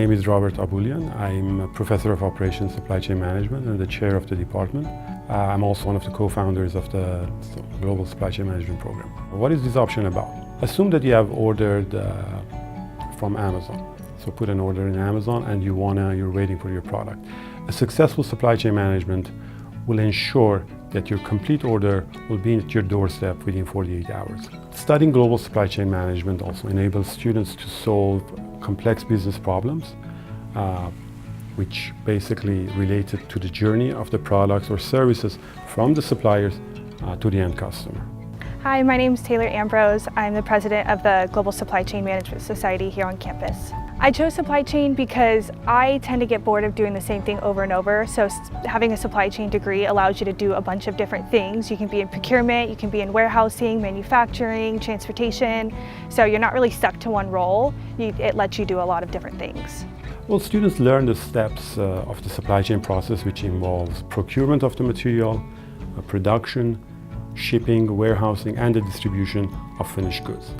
name is Robert Abulian. I'm a professor of operations supply chain management and the chair of the department. I'm also one of the co-founders of the Global Supply Chain Management Program. What is this option about? Assume that you have ordered from Amazon. So put an order in Amazon and you're waiting for your product. A successful supply chain management will ensure that your complete order will be at your doorstep within 48 hours. Studying global supply chain management also enables students to solve complex business problems, which basically related to the journey of the products or services from the suppliers to the end customer. Hi, my name is Taylor Ambrose. I'm the president of the Global Supply Chain Management Society here on campus. I chose supply chain because I tend to get bored of doing the same thing over and over. So having a supply chain degree allows you to do a bunch of different things. You can be in procurement, you can be in warehousing, manufacturing, transportation. So you're not really stuck to one role. It lets you do a lot of different things. Well, students learn the steps of the supply chain process, which involves procurement of the material, production, shipping, warehousing, and the distribution of finished goods.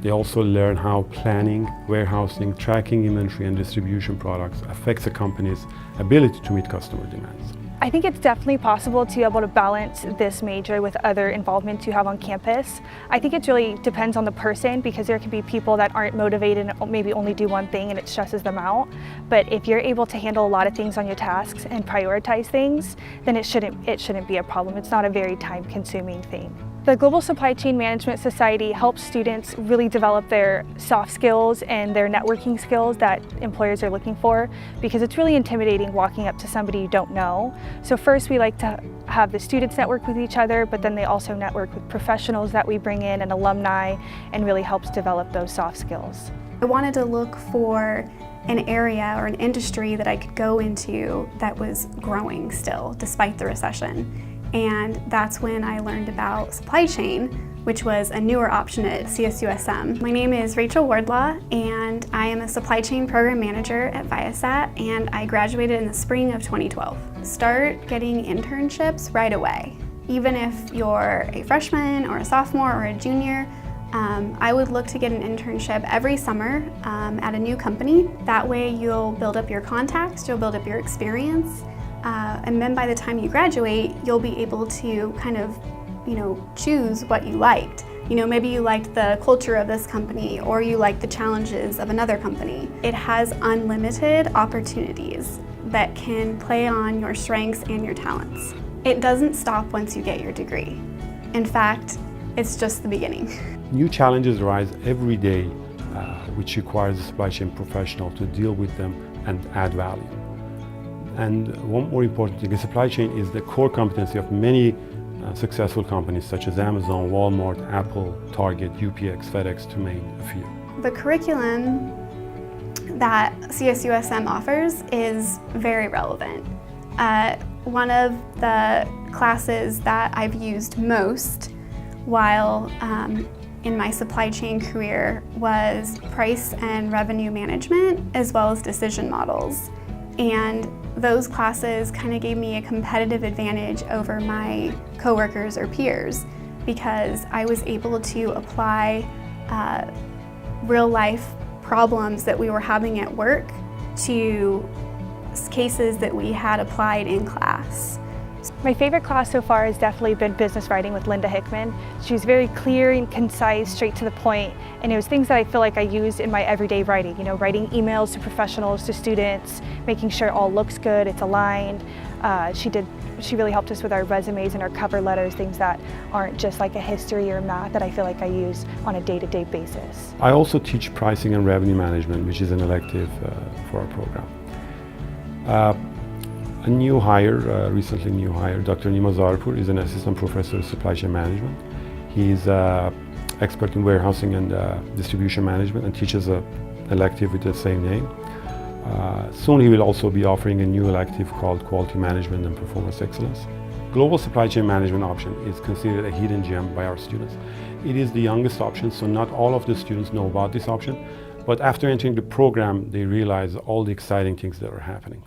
They also learn how planning, warehousing, tracking inventory, and distribution products affects a company's ability to meet customer demands. I think it's definitely possible to be able to balance this major with other involvements you have on campus. I think it really depends on the person, because there can be people that aren't motivated and maybe only do one thing and it stresses them out. But if you're able to handle a lot of things on your tasks and prioritize things, then it shouldn't be a problem. It's not a very time-consuming thing. The Global Supply Chain Management Society helps students really develop their soft skills and their networking skills that employers are looking for, because it's really intimidating walking up to somebody you don't know. So first we like to have the students network with each other, but then they also network with professionals that we bring in and alumni, and really helps develop those soft skills. I wanted to look for an area or an industry that I could go into that was growing still, despite the recession. And that's when I learned about supply chain, which was a newer option at CSUSM. My name is Rachel Wardlaw, and I am a supply chain program manager at Viasat, and I graduated in the spring of 2012. Start getting internships right away. Even if you're a freshman or a sophomore or a junior, I would look to get an internship every summer at a new company. That way you'll build up your contacts, you'll build up your experience, and then by the time you graduate, you'll be able to kind of, choose what you liked. Maybe you liked the culture of this company, or you liked the challenges of another company. It has unlimited opportunities that can play on your strengths and your talents. It doesn't stop once you get your degree. In fact, it's just the beginning. New challenges arise every day, which requires a supply chain professional to deal with them and add value. And one more important thing, supply chain is the core competency of many successful companies such as Amazon, Walmart, Apple, Target, UPS, FedEx, to name a few. The curriculum that CSUSM offers is very relevant. One of the classes that I've used most while in my supply chain career was price and revenue management, as well as decision models. And those classes kind of gave me a competitive advantage over my coworkers or peers, because I was able to apply real life problems that we were having at work to cases that we had applied in class. My favorite class so far has definitely been business writing with Linda Hickman. She was very clear and concise, straight to the point, and it was things that I feel like I used in my everyday writing. Writing emails to professionals, to students, making sure it all looks good, it's aligned. She really helped us with our resumes and our cover letters, things that aren't just like a history or math that I feel like I use on a day-to-day basis. I also teach pricing and revenue management, which is an elective for our program. A new hire, recently new hire, Dr. Nima Zarpur, is an assistant professor of supply chain management. He's expert in warehousing and distribution management, and teaches an elective with the same name. Soon he will also be offering a new elective called Quality Management and Performance Excellence. Global Supply Chain Management option is considered a hidden gem by our students. It is the youngest option, so not all of the students know about this option, but after entering the program, they realize all the exciting things that are happening.